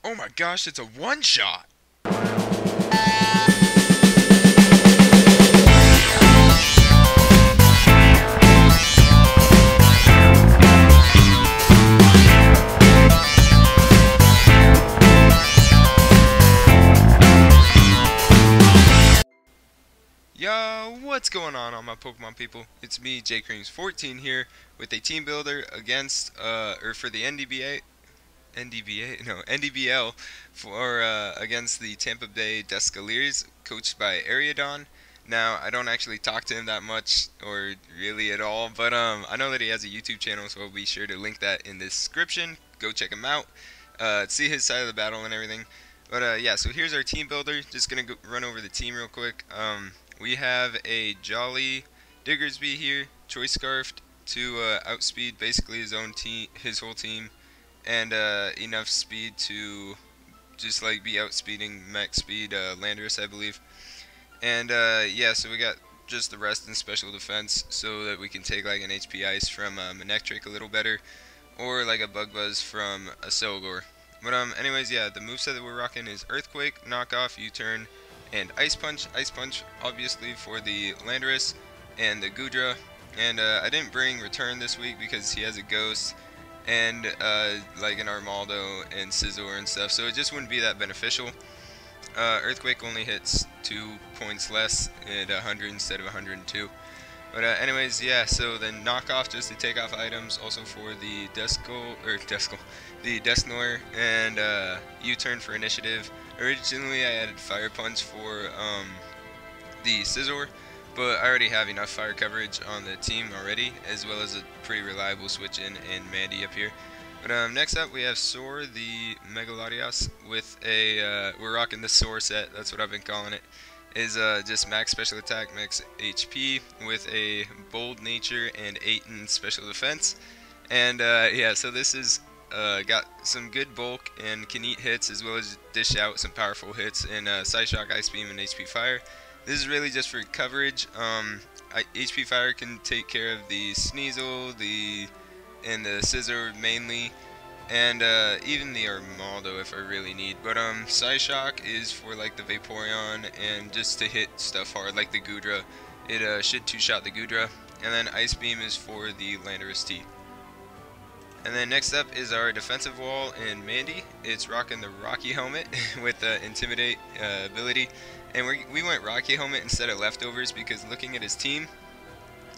Oh my gosh, it's a one-shot! Yo, what's going on all my Pokemon people? It's me, JCreams14 here with a team builder against, or for the NDBL for, against the Tampa Bay Duskelleers, coached by Aeriodon. Now, I don't actually talk to him that much, or really at all, but, I know that he has a YouTube channel, so I'll be sure to link that in the description. Go check him out, see his side of the battle and everything. But, yeah, so here's our team builder. Just gonna run over the team real quick. We have a Jolly Diggersby here, Choice Scarfed to outspeed basically his whole team, and enough speed to just like be outspeeding max speed Landorus, I believe. And yeah, so we got just the rest in special defense, so that we can take like an HP Ice from Manectric a little better, or like a Bug Buzz from a Selgor. But anyways, yeah, the moveset that we're rocking is Earthquake, Knockoff, U-Turn, and Ice Punch. Ice Punch obviously for the Landorus and the Goodra. And I didn't bring Return this week because he has a Ghost and like an Armaldo and Scizor and stuff, so it just wouldn't be that beneficial. Earthquake only hits 2 points less at 100 instead of 102. But anyways, yeah, so then Knockoff just to take off items, also for the Dusknoir, and U-Turn for initiative. Originally I added Fire Punch for the Scizor, but I already have enough fire coverage on the team already, as well as a pretty reliable switch in and Mandy up here. But next up we have Soar, the Megalodios, with a, we're rocking the Soar set, that's what I've been calling it. Is just max special attack, max HP, with a bold nature and 8 in special defense. And yeah, so this is got some good bulk and can eat hits, as well as dish out some powerful hits in Psyshock, Ice Beam, and HP Fire. This is really just for coverage. HP Fire can take care of the Sneasel, and the Scizor mainly, and even the Armaldo if I really need. But Psyshock is for like the Vaporeon and just to hit stuff hard, like the Goodra. It should two-shot the Goodra. And then Ice Beam is for the Landorus T. And then next up is our defensive wall in Mandy. It's rocking the Rocky Helmet with the Intimidate ability. And we went Rocky Helmet instead of Leftovers because looking at his team,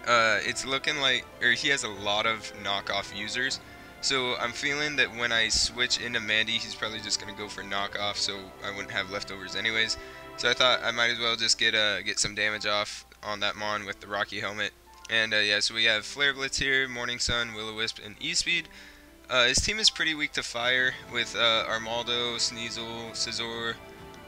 it's looking like, or he has a lot of knockoff users. So I'm feeling that when I switch into Mandy, he's probably just going to go for knockoff, so I wouldn't have Leftovers anyways. So I thought I might as well just get some damage off on that Mon with the Rocky Helmet. And yeah, so we have Flare Blitz here, Morning Sun, Will-O-Wisp, and E-Speed. His team is pretty weak to fire, with Armaldo, Sneasel, Scizor,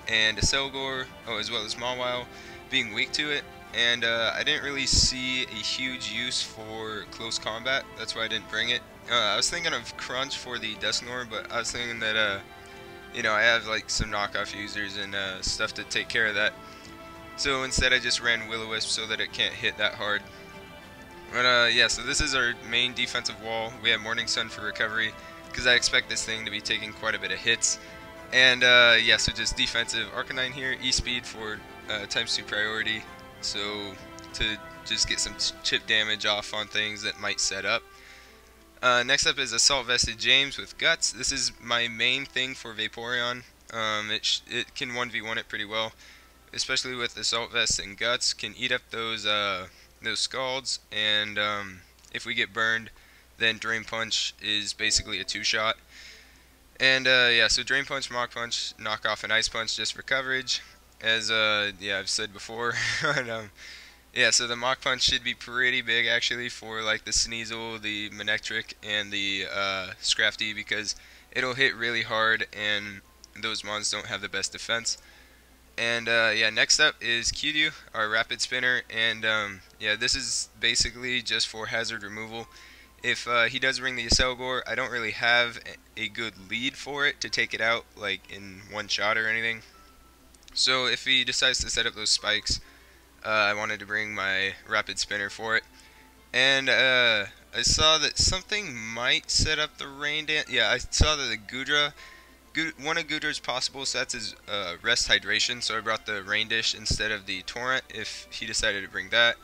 and Selgor, as well as Mawile, being weak to it. And I didn't really see a huge use for close combat, that's why I didn't bring it. I was thinking of Crunch for the Dusknoir, but I was thinking that, you know, I have like some knockoff users and stuff to take care of that. So instead I just ran Will-O-Wisp so that it can't hit that hard. But yeah, so this is our main defensive wall. We have Morning Sun for recovery, because I expect this thing to be taking quite a bit of hits. And yeah, so just defensive Arcanine here, E-Speed for ×2 priority, so to just get some chip damage off on things that might set up. Next up is Assault Vested James with Guts. This is my main thing for Vaporeon. It can 1v1 it pretty well, especially with Assault Vest and Guts. Can eat up those Scalds, and if we get burned, then Drain Punch is basically a two-shot. And yeah, so Drain Punch, Mach Punch, Knockoff, and Ice Punch just for coverage, as yeah, I've said before. And, yeah, so the Mach Punch should be pretty big actually for like the Sneasel, the Manectric, and the Scrafty, because it'll hit really hard and those mons don't have the best defense. And yeah, next up is Kyurem, our Rapid Spinner, and yeah, this is basically just for hazard removal. If he does ring the Selgor, I don't really have a good lead for it to take it out like in one shot or anything. So if he decides to set up those spikes, I wanted to bring my Rapid Spinner for it. And I saw that something might set up the Rain Dance. Yeah, I saw that the Goodra one of Goodra's possible sets is Rest Hydration, so I brought the Rain Dish instead of the Torrent if he decided to bring that.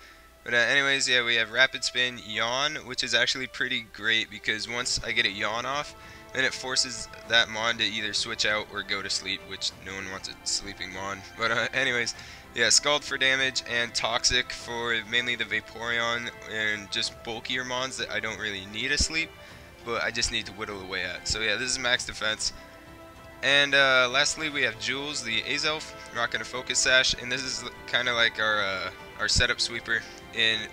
But anyways, yeah, we have Rapid Spin, Yawn, which is actually pretty great because once I get a Yawn off, then it forces that Mon to either switch out or go to sleep, which no one wants a sleeping Mon. But anyways, yeah, Scald for damage and Toxic for mainly the Vaporeon and just bulkier Mons that I don't really need a sleep, but I just need to whittle away at. So yeah, this is max defense. And lastly, we have Jules, the Azelf, rocking a Focus Sash, and this is kind of like our setup sweeper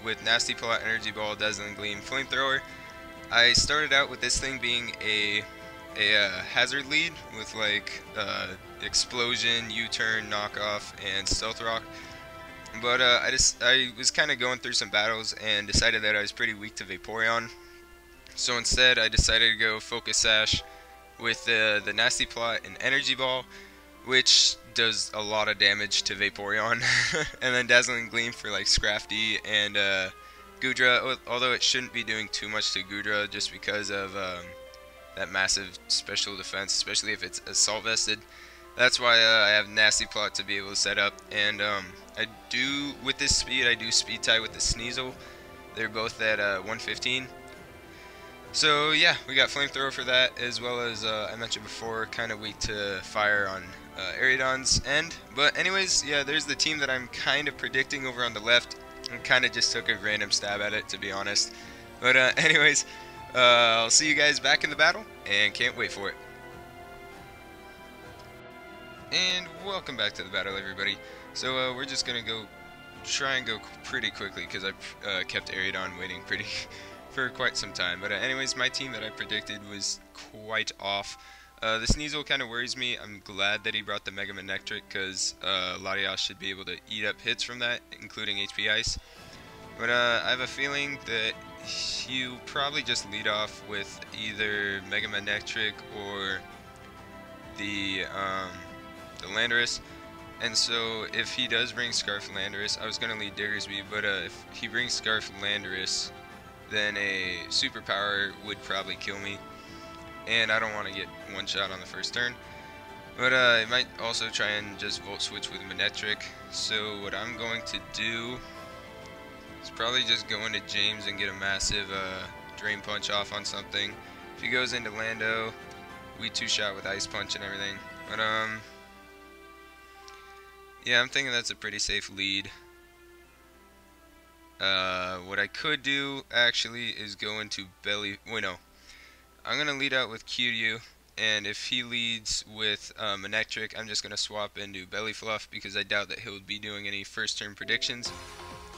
with Nasty Plot, Energy Ball, Dazzling Gleam, Flamethrower. I started out with this thing being a hazard lead with like Explosion, U-Turn, Knockoff, and Stealth Rock. But I was kind of going through some battles and decided that I was pretty weak to Vaporeon. So instead, I decided to go Focus Sash with the Nasty Plot and Energy Ball, which does a lot of damage to Vaporeon, and then Dazzling Gleam for like Scrafty and Goodra, although it shouldn't be doing too much to Goodra just because of that massive special defense, especially if it's Assault Vested. That's why I have Nasty Plot to be able to set up, and I do, with this speed, I do Speed Tie with the Sneasel. They're both at 115. So yeah, we got Flamethrower for that, as well as I mentioned before, kind of weak to fire on Aeriodon's end. But anyways, yeah, there's the team that I'm kind of predicting over on the left. I kind of just took a random stab at it, to be honest. But anyways, I'll see you guys back in the battle, and can't wait for it. And welcome back to the battle, everybody. So we're just gonna try and go pretty quickly because I kept Aeriodon waiting for quite some time. But anyways, my team that I predicted was quite off. The Sneasel kind of worries me. I'm glad that he brought the Mega Manectric because Latias should be able to eat up hits from that, including HP Ice. But I have a feeling that he'll probably just lead off with either Mega Manectric or the Landorus. And so if he does bring Scarf Landorus, I was going to lead Diggersby, but if he brings Scarf Landorus, then a superpower would probably kill me, and I don't want to get one shot on the first turn. But I might also try and just Volt Switch with Manectric. So what I'm going to do is probably just go into James and get a massive Drain Punch off on something. If he goes into Lando, we two-shot with Ice Punch and everything. But yeah, I'm thinking that's a pretty safe lead. What I could do actually is go into Belly. Wait, no. I'm gonna lead out with Kiryu, and if he leads with Manectric, I'm just gonna swap into Belly Fluff because I doubt that he'll be doing any first turn predictions.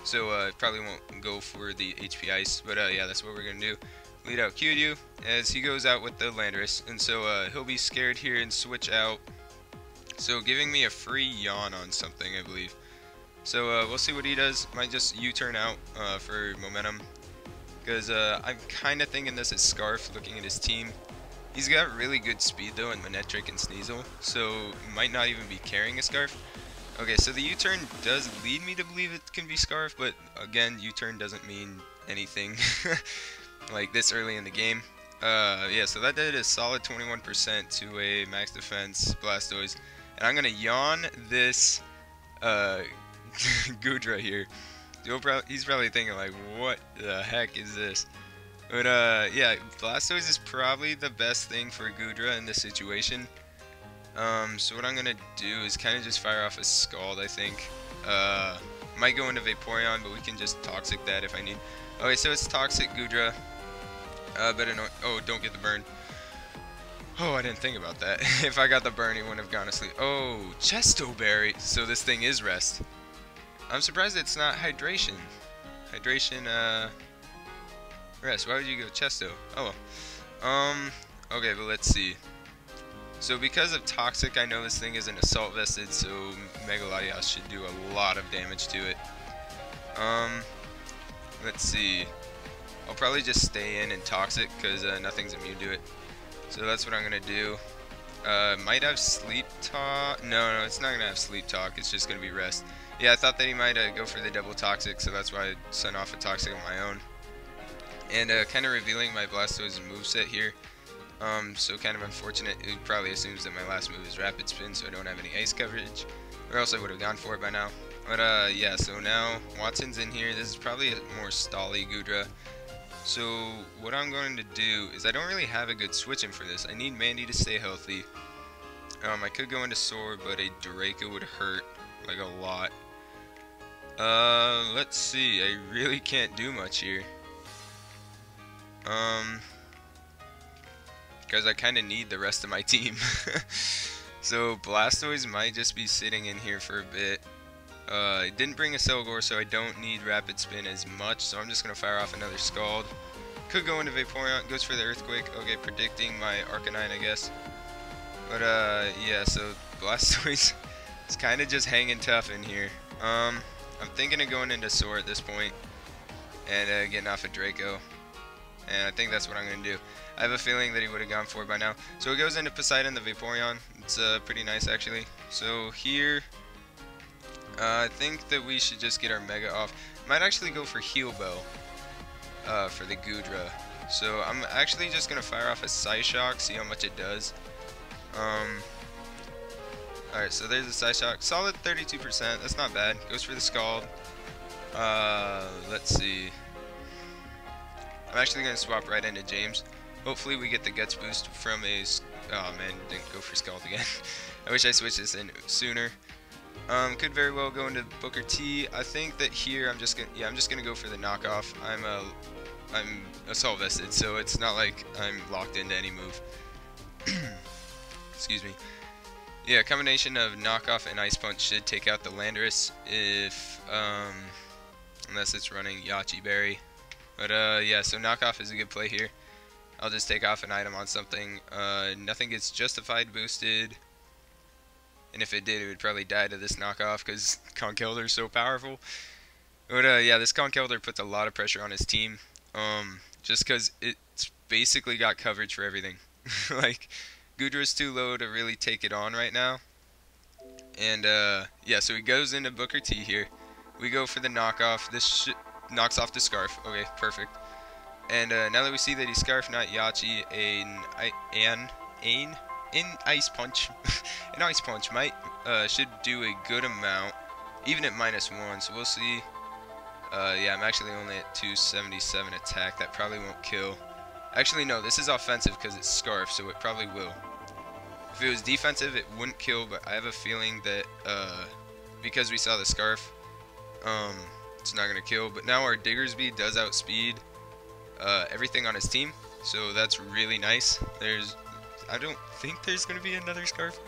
So I probably won't go for the HP Ice, but yeah, that's what we're gonna do. Lead out Kiryu as he goes out with the Landorus, and so he'll be scared here and switch out. So giving me a free Yawn on something, I believe. So we'll see what he does. Might just U-turn out for momentum. Because I'm kind of thinking this is Scarf, looking at his team. He's got really good speed though in Manectric and Sneasel, so might not even be carrying a Scarf. Okay, so the U-turn does lead me to believe it can be Scarf, but again, U-turn doesn't mean anything like this early in the game. Yeah, so that did a solid 21% to a max defense Blastoise. And I'm going to Yawn this Goodra here. He's probably thinking like, what the heck is this? But yeah, Blastoise is probably the best thing for Goodra in this situation. So what I'm going to do is kind of just fire off a Scald, I think. Might go into Vaporeon, but we can just Toxic that if I need. Okay, so it's Toxic Goodra. Better not. Oh, don't get the burn. Oh, I didn't think about that. If I got the burn, he wouldn't have gone to sleep. Oh, Chesto Berry. So this thing is Rest. I'm surprised it's not Hydration. Hydration, Rest. Why would you go Chesto? Oh well. Okay, but let's see. So because of Toxic, I know this thing isn't Assault Vested, so Mega Latias should do a lot of damage to it. Let's see. I'll probably just stay in and Toxic, because nothing's immune to it. So that's what I'm going to do. Might have Sleep Talk. No, it's not going to have Sleep Talk. It's just going to be Rest. Yeah, I thought that he might go for the double Toxic, so that's why I sent off a Toxic on my own. And kind of revealing my Blastoise moveset here. So kind of unfortunate. It probably assumes that my last move is rapid spin, so I don't have any ice coverage, or else I would have gone for it by now. But yeah, so now Watson's in here. This is probably a more stally Goodra. So what I'm going to do is, I don't really have a good switch-in for this. I need Mandy to stay healthy. I could go into Soar, but a Draco would hurt like a lot. Let's see. I really can't do much here. Because I kind of need the rest of my team. So Blastoise might just be sitting in here for a bit. I didn't bring a Selgor, so I don't need Rapid Spin as much, so I'm just going to fire off another Scald. Could go into Vaporeon, goes for the Earthquake. Okay, predicting my Arcanine, I guess. But yeah, so Blastoise is kind of just hanging tough in here. I'm thinking of going into Soar at this point and getting off a Draco. And I think that's what I'm going to do. I have a feeling that he would have gone for it by now. So it goes into Poseidon, the Vaporeon. It's pretty nice, actually. So here, I think that we should just get our Mega off. Might actually go for Heal Bell for the Goodra. So I'm actually just going to fire off a Psyshock, see how much it does. Alright, so there's a Psyshock. Solid 32%. That's not bad. Goes for the Scald. Let's see. I'm actually going to swap right into James. Hopefully we get the Guts boost from a... Oh man, didn't go for Scald again. I wish I switched this in sooner. Could very well go into Booker T. I think that here I'm just gonna go for the knockoff. I'm assault vested, so it's not like I'm locked into any move. Excuse me. Yeah, a combination of knockoff and Ice Punch should take out the Landorus if unless it's running Yachi Berry. But yeah, so knockoff is a good play here. I'll just take off an item on something. Nothing gets justified boosted. And if it did, it would probably die to this knockoff because Conkeldurr is so powerful. But yeah, this Conkeldurr puts a lot of pressure on his team. Just because it's basically got coverage for everything. Like, Goodra's too low to really take it on right now. And yeah, so he goes into Booker T here. We go for the knockoff. This knocks off the Scarf. Okay, perfect. And now that we see that he's Scarf, not Yachi, an Ice Punch, an Ice Punch should do a good amount, even at -1. So we'll see. Yeah, I'm actually only at 277 attack. That probably won't kill. Actually, no, this is offensive because it's Scarf, so it probably will. If it was defensive, it wouldn't kill, but I have a feeling that because we saw the Scarf, it's not gonna kill. But now our Diggersby does outspeed everything on his team, so that's really nice. I don't think there's gonna be another Scarf.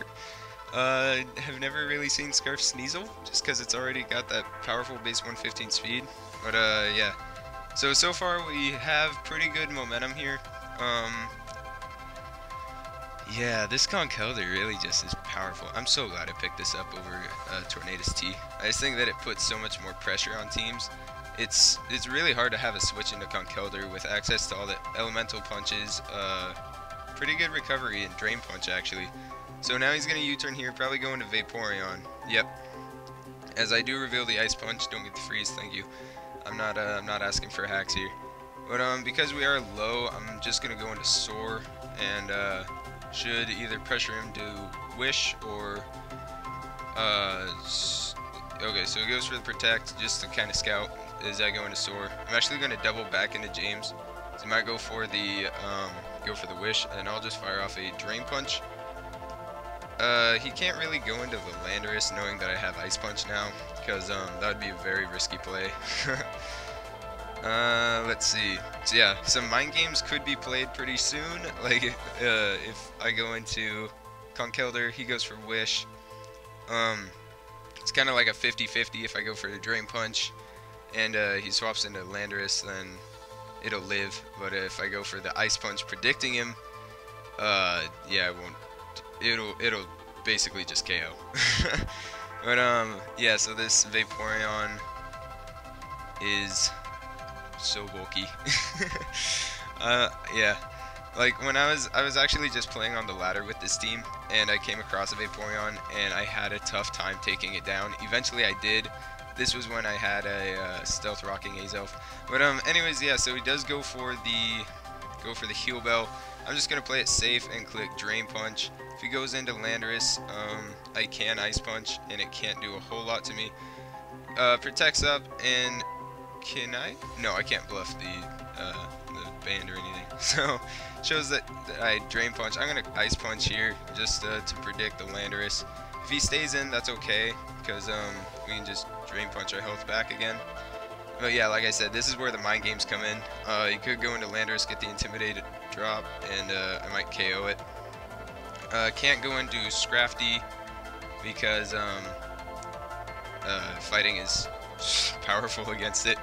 Have never really seen Scarf Sneasel, just because it's already got that powerful base 115 speed. But yeah, so far we have pretty good momentum here. Yeah, this Conkeldurr really just is powerful. I'm so glad I picked this up over Tornadus T. I just think that it puts so much more pressure on teams. It's really hard to have a switch into Conkeldurr with access to all the elemental punches, pretty good recovery and Drain Punch actually. So now he's gonna U-turn here, probably go into Vaporeon. Yep. As I do reveal the Ice Punch, don't get the freeze, thank you. I'm not asking for hacks here. But because we are low, I'm just gonna go into Soar and should either pressure him to Wish or okay, so he goes for the Protect just to kind of scout as I go into Soar. I'm actually gonna double back into James. So he might go for the Wish, and I'll just fire off a Drain Punch. He can't really go into the Landorus knowing that I have Ice Punch now, because that would be a very risky play. Let's see. So yeah, some mind games could be played pretty soon. Like if I go into Conkeldurr, he goes for Wish. It's kind of like a 50-50. If I go for the Drain Punch and he swaps into Landorus, then it'll live. But if I go for the Ice Punch predicting him, yeah, it won't. It'll basically just KO. But yeah, so this Vaporeon is so bulky. Yeah, like when I was actually just playing on the ladder with this team, and I came across a Vaporeon, and I had a tough time taking it down. Eventually I did. This was when I had a stealth rocking Azelf. But anyways, yeah, so he does go for the go for the heal bell. I'm just going to play it safe and click Drain Punch. If he goes into Landorus, I can Ice Punch, and it can't do a whole lot to me. Protects up, and can I? No, I can't bluff the band or anything. So, shows that I Drain Punch. I'm going to Ice Punch here, just to predict the Landorus. If he stays in, that's okay, because we can just Drain Punch our health back again. But yeah, like I said, this is where the mind games come in. You could go into Landorus, get the Intimidated drop, and I might KO it. Can't go into Scrafty because fighting is powerful against it,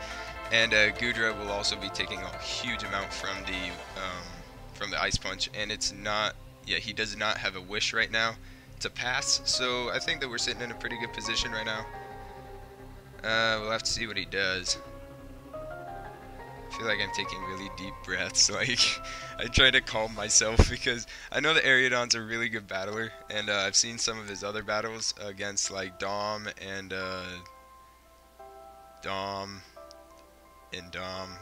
and Goodra will also be taking a huge amount from the Ice Punch, and it's not. Yeah, he does not have a wish right now to pass, so I think that we're sitting in a pretty good position right now. We'll have to see what he does. I feel like I'm taking really deep breaths. Like, I try to calm myself because I know the Aeriodon's a really good battler, and I've seen some of his other battles against like Dom.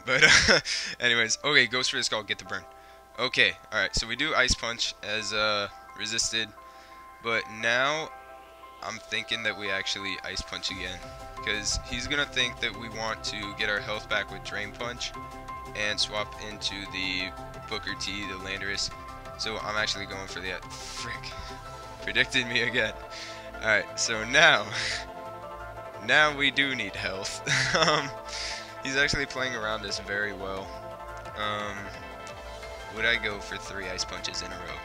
But anyways, okay, goes for his call, get the burn. Okay, alright, so we do Ice Punch as resisted, but now I'm thinking that we actually Ice Punch again, because he's going to think that we want to get our health back with Drain Punch and swap into the Booker T, the Landorus. So I'm actually going for that. Frick. Predicted me again. Alright, so now we do need health. He's actually playing around this very well. Would I go for 3 Ice Punches in a row?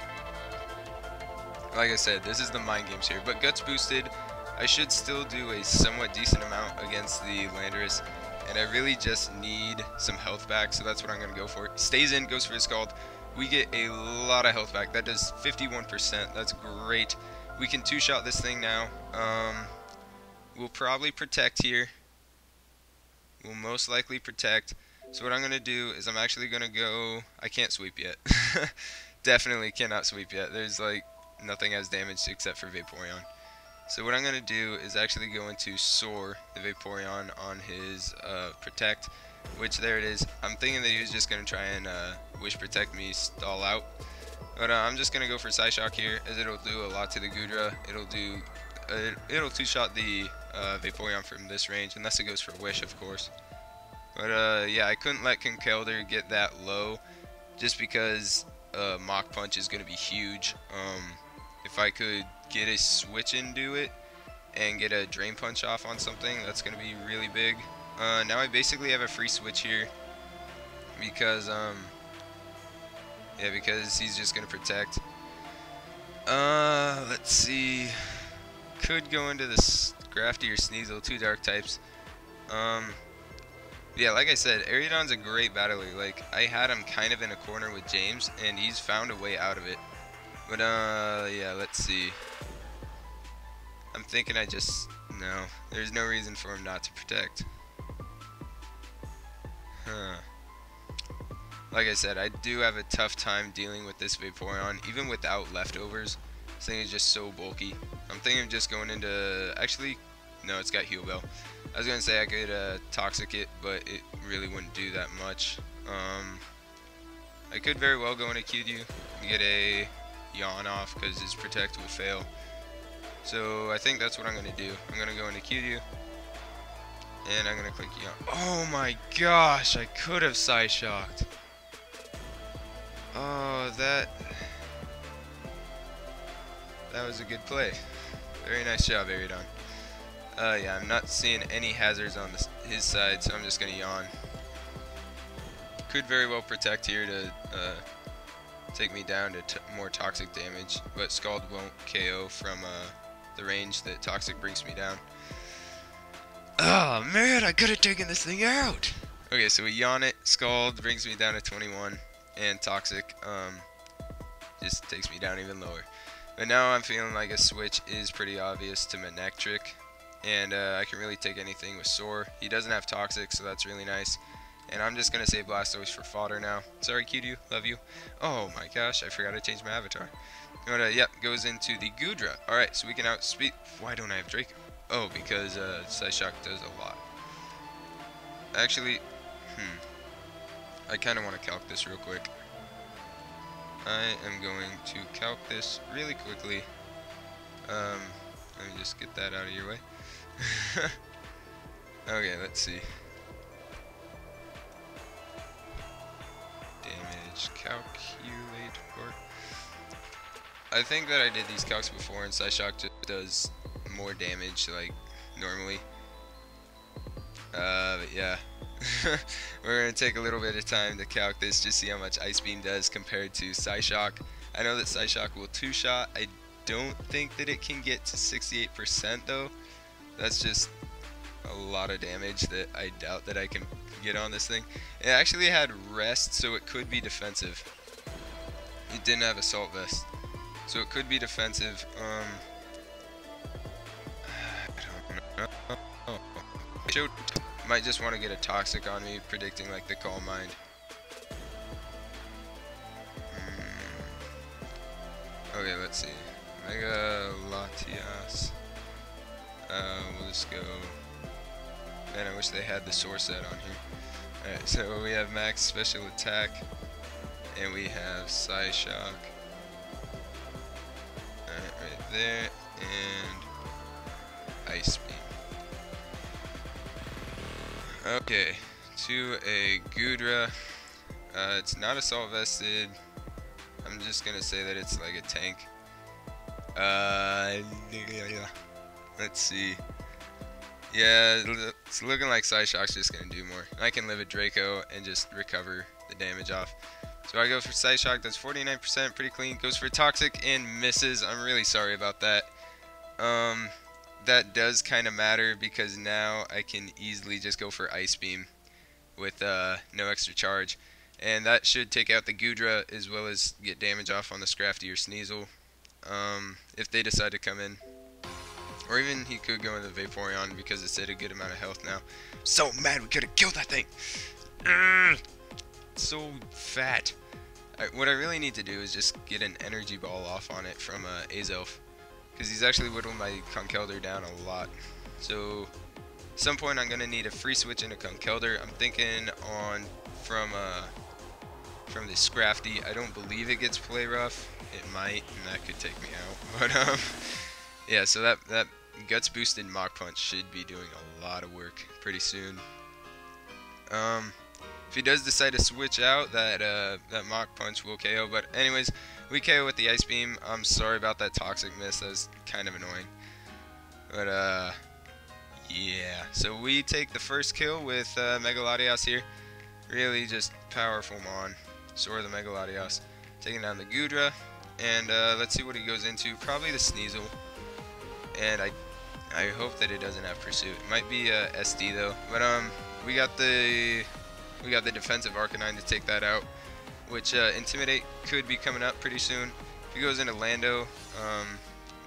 Like I said, this is the mind games here, but Guts boosted, I should still do a somewhat decent amount against the Landorus, and I really just need some health back, so that's what I'm going to go for. Stays in, goes for his Scald. We get a lot of health back. That does 51%. That's great. We can 2-shot this thing now. We'll probably protect here. We'll most likely protect. So what I'm going to do is I'm actually going to go... I can't sweep yet. Definitely cannot sweep yet. There's like nothing has damage except for Vaporeon. So what I'm going to do is actually go into Soar the Vaporeon on his Protect, which there it is. I'm thinking that he was just going to try and Wish Protect me, stall out. But I'm just going to go for Psyshock here, as it'll do a lot to the Goodra. It'll 2-shot the Vaporeon from this range, unless it goes for Wish, of course. But yeah, I couldn't let Conkeldurr get that low, just because Mach Punch is going to be huge. If I could get a switch into it and get a Drain Punch off on something, that's going to be really big. Now I basically have a free switch here because because he's just going to protect. Let's see. Could go into the Scrafty or Sneasel, 2 dark types. Yeah, like I said, Aeriodon's a great battler. Like, I had him kind of in a corner with James, and he's found a way out of it. But, yeah, let's see. I'm thinking no, there's no reason for him not to protect. Like I said, I do have a tough time dealing with this Vaporeon, even without leftovers. This thing is just so bulky. I'm thinking of just going into, actually, no, it's got Heal Bell. I was going to say I could Toxic it, but it really wouldn't do that much. I could very well go into Q-Dew and get a Yawn off, because his Protect would fail. So I think that's what I'm going to do. I'm going to go into Q-Dew, and I'm going to click Yawn. Oh my gosh, I could have Psyshocked. Oh, that was a good play. Very nice job, Aeriodon. Yeah, I'm not seeing any hazards on his side, so I'm just going to Yawn. Could very well protect here to take me down to more toxic damage, but Scald won't KO from the range that Toxic brings me down. Oh man, I could have taken this thing out! Okay, so we Yawn it, Scald brings me down to 21, and Toxic just takes me down even lower. But now I'm feeling like a switch is pretty obvious to Manectric, and I can really take anything with Soar. He doesn't have Toxic, so that's really nice. And I'm just going to save Blastoise for fodder now. Sorry, Q-Dew. Love you. Oh my gosh, I forgot to change my avatar. But, yep, goes into the Goodra. Alright, so we can outspeed... Why don't I have Draco? Oh, because Psyshock does a lot. Actually, I kind of want to calc this real quick. I am going to calc this really quickly. Let me just get that out of your way. Okay, let's see. Damage calculator. I think that I did these calcs before, and Psyshock just does more damage like normally. But yeah. We're going to take a little bit of time to calc this, just see how much Ice Beam does compared to Psyshock. I know that Psyshock will two-shot. I don't think that it can get to 68% though. That's just a lot of damage that I doubt that I can get on this thing. It actually had rest, so it could be defensive. It didn't have assault vest, so it could be defensive. I don't know. Might just want to get a toxic on me, predicting like the Calm Mind. Okay, let's see. Mega Latias. We'll just go. Man, I wish they had the source set on here. Alright, so we have max special attack, and we have Psyshock. Alright, right there, and Ice Beam. Okay, to a Goodra. It's not assault vested. I'm just gonna say that it's like a tank. Let's see. Yeah, it's looking like Psyshock's just gonna do more. I can live a Draco and just recover the damage off. So I go for Psyshock. That's 49%, pretty clean. Goes for Toxic and misses. I'm really sorry about that. That does kind of matter because now I can easily just go for Ice Beam with no extra charge, and that should take out the Goodra as well as get damage off on the Scrafty or Sneasel if they decide to come in, or even he could go into Vaporeon because it's at a good amount of health now. So mad we could have killed that thing. So fat. What I really need to do is just get an energy ball off on it from Azelf, because he's actually whittled my Conkeldurr down a lot. So at some point I'm gonna need a free switch into Conkeldurr. I'm thinking on from the Scrafty. I don't believe it gets play rough. It might, and that could take me out. But yeah. So that guts boosted Mach Punch should be doing a lot of work pretty soon. If he does decide to switch out, that Mach Punch will KO. But anyways, we KO with the Ice Beam. I'm sorry about that Toxic miss. That was kind of annoying. But yeah. So we take the first kill with Mega Latias here. Really just powerful Mon. Soar the Mega Latias. Taking down the Goodra. And let's see what he goes into. Probably the Sneasel. And I hope that it doesn't have Pursuit. It might be SD though. But we got the defensive Arcanine to take that out, which Intimidate could be coming up pretty soon. If he goes into Lando,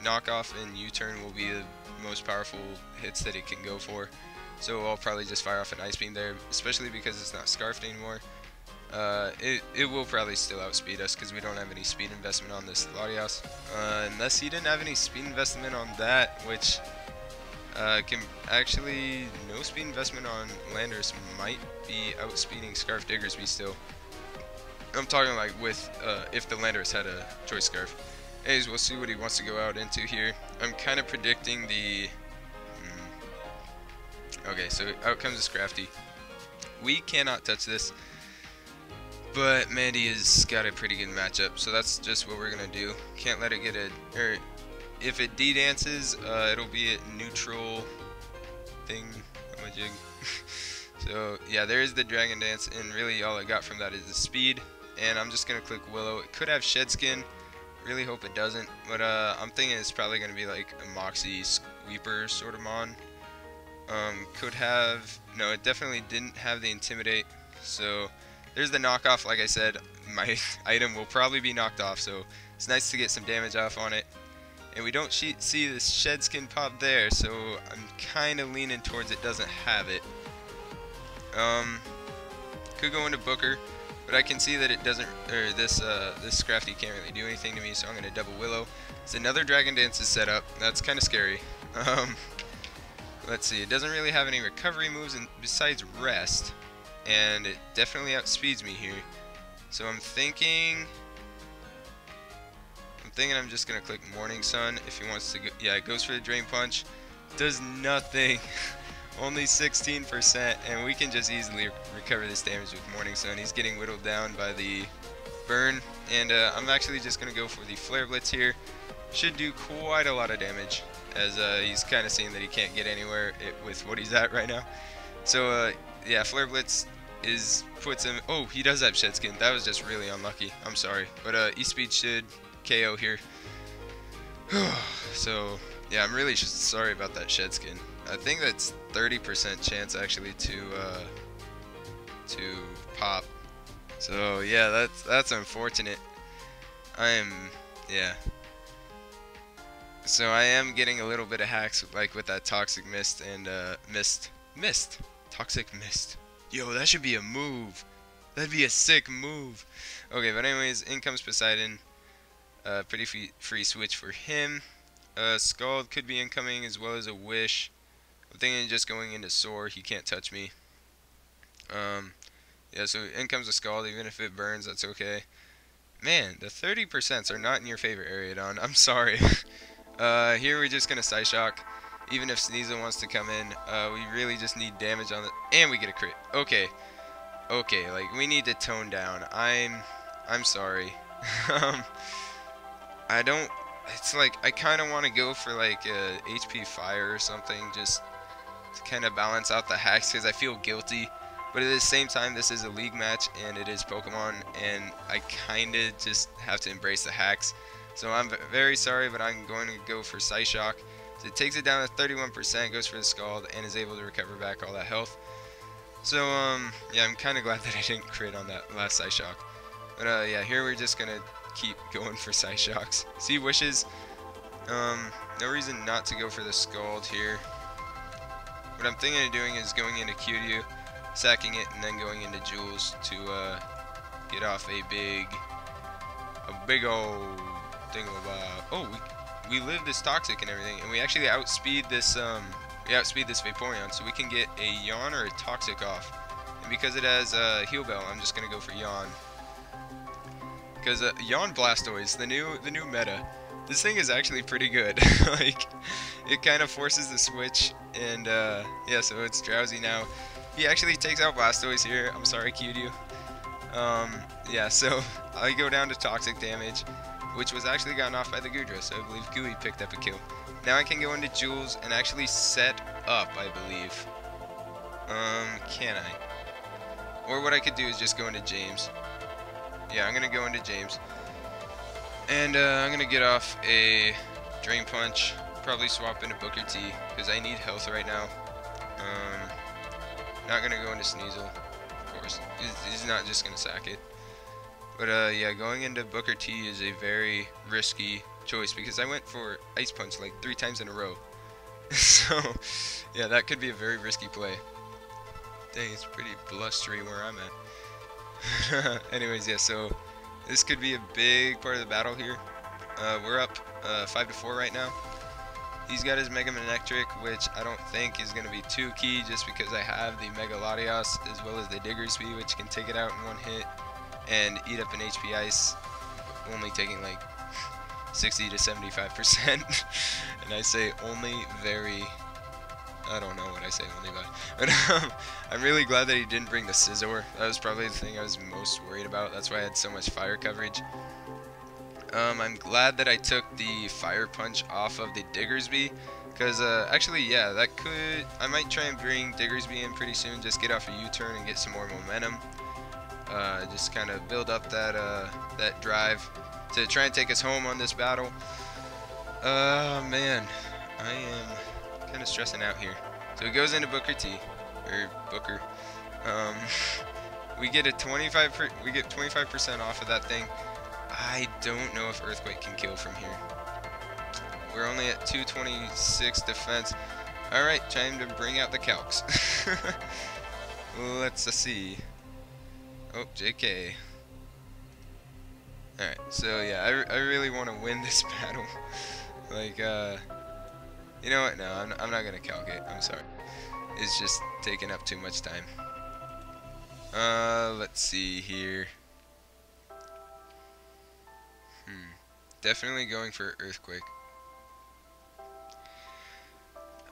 Knockoff and U-Turn will be the most powerful hits that it can go for. So I'll probably just fire off an Ice Beam there, especially because it's not Scarfed anymore. It will probably still outspeed us because we don't have any speed investment on this Latias. Unless he didn't have any speed investment on that, which can actually, no speed investment on Landers might be outspeeding Scarf Diggersby still. I'm talking like with if the Landers had a Choice Scarf. Anyways, we'll see what he wants to go out into here. I'm kind of predicting the okay, so out comes the Scrafty. We cannot touch this, but Mandy has got a pretty good matchup, so that's just what we're gonna do. Can't let it get a, or if it D-dances, it'll be a neutral thing on my jig. So yeah, there is the Dragon Dance, and really all I got from that is the speed. And I'm just gonna click Willow. It could have Shed Skin. Really hope it doesn't, but I'm thinking it's probably gonna be like a Moxie Sweeper sort of Mon. Could have, no, it definitely didn't have the Intimidate. So there's the knockoff. Like I said, my item will probably be knocked off, so it's nice to get some damage off on it. And we don't see this Shed Skin pop there, so I'm kind of leaning towards it doesn't have it. Could go into Booker, but I can see that it doesn't, or this Scrafty can't really do anything to me, so I'm going to double Willow. It's another Dragon Dance is set up. That's kind of scary. Let's see, it doesn't really have any recovery moves besides Rest, and it definitely outspeeds me here. So I'm thinking thinking I'm just gonna click Morning Sun if he wants to go. Yeah, it goes for the Drain Punch. Does nothing. Only 16%, and we can just easily recover this damage with Morning Sun. He's getting whittled down by the burn, and I'm actually just gonna go for the Flare Blitz here. Should do quite a lot of damage, as he's kind of seeing that he can't get anywhere with what he's at right now. So yeah, Flare Blitz puts him. Oh, he does have Shed Skin. That was just really unlucky. I'm sorry, but E-Speed should KO here. So yeah, I'm really just sorry about that Shed Skin. I think that's 30% chance actually to pop. So yeah, that's unfortunate. Yeah. So I am getting a little bit of hacks, like with that Toxic Mist and Toxic Mist. Yo, that should be a move. That'd be a sick move. Okay, but anyways, in comes Poseidon. Pretty free switch for him. Scald could be incoming, as well as a Wish. I'm thinking just going into Soar. He can't touch me. Yeah, so in comes a Scald. Even if it burns, that's okay. Man, the 30% are not in your favor, Aeriodon. I'm sorry. Here we're just gonna Psyshock. Even if Sneasel wants to come in, we really just need damage on the, and we get a crit. Okay, like we need to tone down. I'm sorry. I don't. It's like I kind of want to go for like a HP Fire or something, just to kind of balance out the hacks, because I feel guilty. But at the same time, this is a league match and it is Pokemon, and I kind of just have to embrace the hacks. So I'm very sorry, but I'm going to go for Psyshock. So it takes it down to 31%, goes for the Scald, and is able to recover back all that health. So yeah, I'm kind of glad that I didn't crit on that last Psyshock. But yeah, here we're just gonna keep going for Psyshocks. See wishes. No reason not to go for the Scald here. What I'm thinking of doing is going into Q-Dew, sacking it, and then going into Jules to get off a big old thingamabob. Oh, we live this Toxic and everything, and we actually outspeed this Vaporeon, so we can get a Yawn or a Toxic off. And because it has Heal Bell, I'm just gonna go for Yawn. Because Yawn Blastoise, the new meta, this thing is actually pretty good. Like, it kind of forces the switch, and yeah, so it's drowsy now. He actually takes out Blastoise here. I'm sorry, Q-Dew. Yeah, so I go down to Toxic damage, which was actually gotten off by the Goodra, so I believe Gooey picked up a kill. Now I can go into Jules and actually set up, I believe. Can I? Or what I could do is just go into James. Yeah, I'm gonna go into James. And I'm gonna get off a Drain Punch, probably swap into Booker T, because I need health right now. Not gonna go into Sneasel, of course. He's not just gonna sack it. But yeah, going into Booker T is a very risky choice, because I went for Ice Punch like 3 times in a row. So yeah, that could be a very risky play. Dang, it's pretty blustery where I'm at. Anyways, yeah, so this could be a big part of the battle here. We're up 5-4 right now. He's got his Mega Manectric, which I don't think is going to be too key, just because I have the Mega Latios as well as the Diggersby, which can take it out in one hit and eat up an HP Ice, only taking like 60 to 75%. And I say only very, I don't know what I say only by, but I'm really glad that he didn't bring the Scizor. That was probably the thing I was most worried about. That's why I had so much fire coverage. I'm glad that I took the Fire Punch off of the Diggersby, because actually, yeah, that could, I might try and bring Diggersby in pretty soon, just get off a U-turn and get some more momentum. Just kind of build up that drive to try and take us home on this battle. Man, I am kind of stressing out here. So it goes into Booker T, or Booker. We get 25% off of that thing. I don't know if Earthquake can kill from here. We're only at 226 defense. Alright, time to bring out the calcs. Let's see. Oh, JK. Alright, so yeah, I really want to win this battle. Like, you know what? No, I'm not going to calculate. I'm sorry. It's just taking up too much time. Let's see here. definitely going for Earthquake.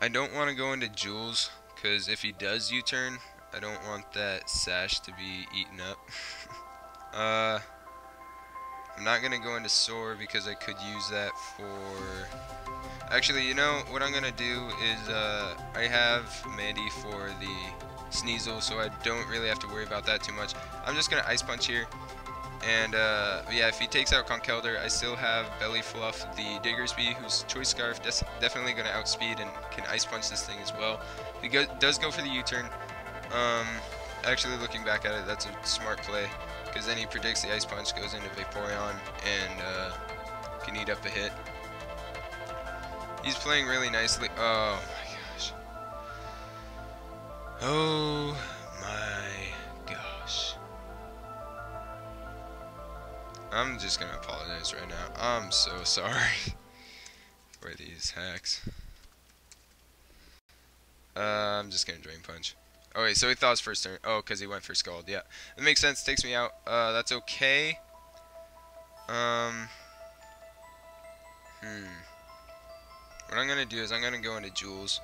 I don't want to go into Jules, because if he does U-turn, I don't want that sash to be eaten up. I'm not going to go into Soar because I could use that for... Actually, you know, what I'm going to do is I have Mandy for the Sneasel, so I don't really have to worry about that too much. I'm just going to Ice Punch here. And yeah, if he takes out Conkeldurr, I still have Belly Fluff, the Diggersby, whose Choice Scarf definitely going to outspeed and can Ice Punch this thing as well. He does go for the U-turn. Actually, looking back at it, that's a smart play, because then he predicts the Ice Punch, goes into Vaporeon, and can eat up a hit. He's playing really nicely. Oh my gosh. Oh my gosh. I'm just gonna apologize right now. I'm so sorry for these hacks. I'm just gonna Drain Punch. Oh wait, so he thought his first turn. Oh, because he went for Scald. Yeah, that makes sense. Takes me out. That's okay. What I'm gonna do is I'm gonna go into Jules,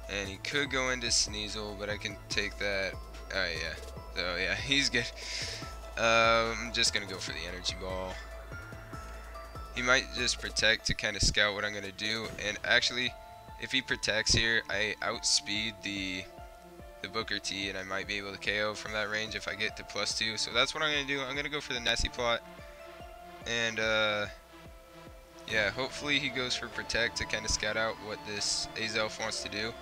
and he could go into Sneasel, but I can take that. Oh yeah. So yeah, he's good. I'm just gonna go for the Energy Ball. He might just Protect to kind of scout what I'm gonna do, and actually, if he protects here, I outspeed the Booker T, and I might be able to KO from that range if I get to +2. So that's what I'm gonna do. I'm gonna go for the Nasty Plot, and yeah, hopefully he goes for Protect to kind of scout out what this Azelf wants to do.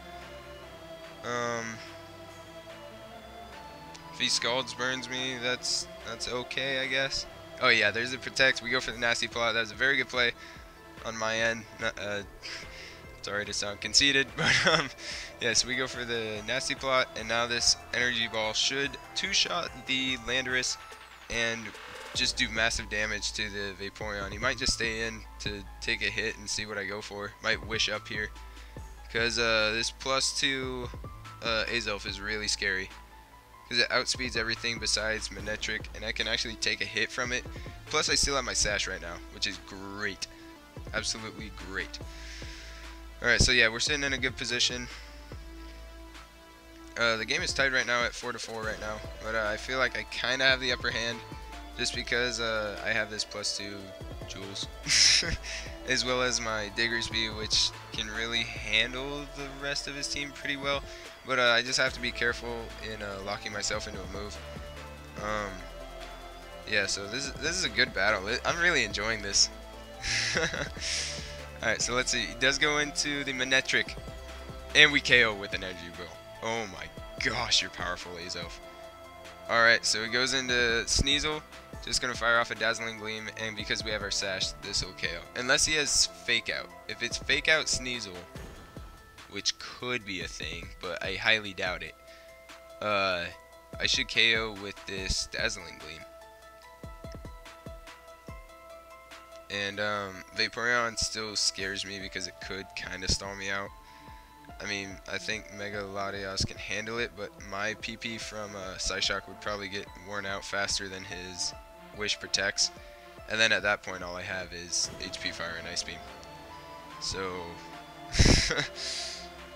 If he Scalds Burns me, that's okay, I guess. Oh yeah, there's the Protect. We go for the Nasty Plot. That was a very good play on my end. Sorry to sound conceited, but yeah, so we go for the Nasty Plot, and now this Energy Ball should two-shot the Landorus and just do massive damage to the Vaporeon. He might just stay in to take a hit and see what I go for. Might Wish up here, because this +2 Azelf is really scary, because it outspeeds everything besides Manectric, and I can actually take a hit from it. Plus I still have my Sash right now, which is great. Absolutely great. Alright, so yeah, we're sitting in a good position. The game is tied right now at 4-4 right now, but I feel like I kind of have the upper hand, just because I have this +2 Jules, as well as my Diggersby, which can really handle the rest of his team pretty well. But I just have to be careful in locking myself into a move. Yeah, so this is a good battle. I'm really enjoying this. Alright, so let's see. He does go into the Manectric, and we KO with an Energy Ball. Oh my gosh, you're powerful, Azelf. Alright, so he goes into Sneasel. Just going to fire off a Dazzling Gleam, and because we have our Sash, this will KO. Unless he has Fake Out. If it's Fake Out Sneasel, which could be a thing, but I highly doubt it, I should KO with this Dazzling Gleam. And Vaporeon still scares me because it could kind of stall me out. I mean, I think Mega Latios can handle it, but my PP from Psyshock would probably get worn out faster than his Wish protects. And then at that point, all I have is HP Fire and Ice Beam. So,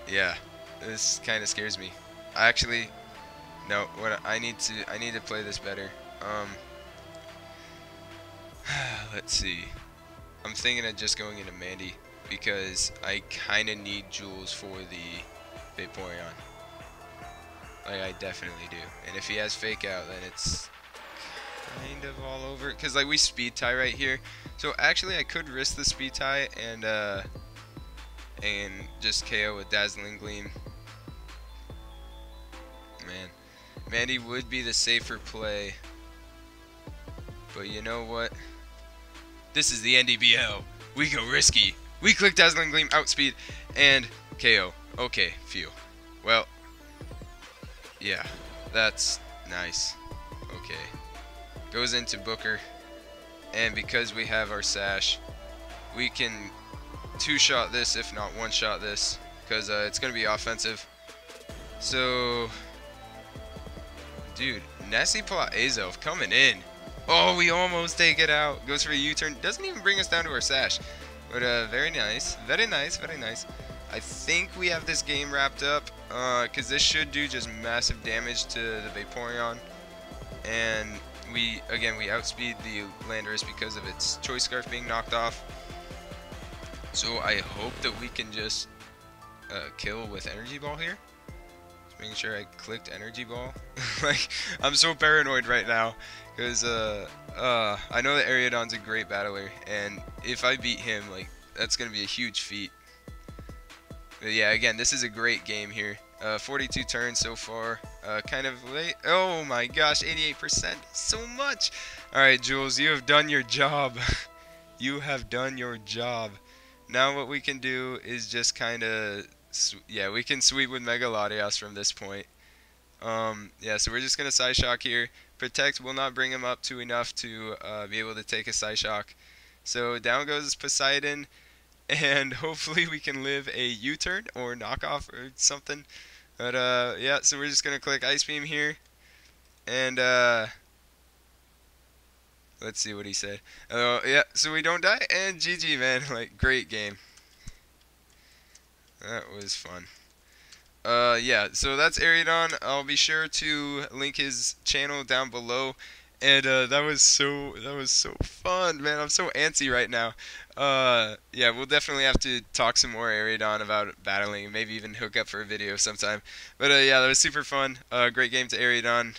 yeah, this kind of scares me. Actually, no. What I need to play this better. Let's see. I'm thinking of just going into Mandy, because I kind of need Jules for the Vaporeon. Like, I definitely do. And if he has Fake Out, then it's kind of all over. Because, like, we Speed Tie right here. So, actually, I could risk the Speed Tie and just KO with Dazzling Gleam. Man. Mandy would be the safer play. But you know what? This is the NDBL. We go risky. We click Dazzling Gleam, outspeed, and KO. Okay, phew. Well, yeah, that's nice. Okay. Goes into Booker, and because we have our Sash, we can two-shot this, if not one-shot this, because it's going to be offensive. So, dude, Nasty Plot Azelf coming in. Oh, we almost take it out. Goes for a U-turn. Doesn't even bring us down to our sash. But very nice. Very nice. Very nice. I think we have this game wrapped up. Because this should do just massive damage to the Vaporeon. And we outspeed the Landorus because of its Choice Scarf being knocked off. So I hope that we can just kill with Energy Ball here. Just making sure I clicked Energy Ball. Like, I'm so paranoid right now. Because I know that Aeriodon's a great battler, and if I beat him, like, that's going to be a huge feat. But yeah, again, this is a great game here. 42 turns so far. Kind of late. Oh my gosh, 88%. So much. Alright, Jules, you have done your job. You have done your job. Now what we can do is just kind of, yeah, we can sweep with Mega Latias from this point. Yeah, so we're just going to Psyshock here. Protect will not bring him up to enough to be able to take a Psyshock. So down goes Poseidon, and hopefully we can live a U-turn or knockoff or something. But yeah, so we're just going to click Ice Beam here. And let's see what he said. Yeah, so we don't die, and GG, man. Like, great game. That was fun. Yeah, so that's Aeriodon. I'll be sure to link his channel down below. And that was so fun, man. I'm so antsy right now. Yeah, we'll definitely have to talk some more Aeriodon about battling, maybe even hook up for a video sometime. But yeah, that was super fun. Great game to Aeriodon.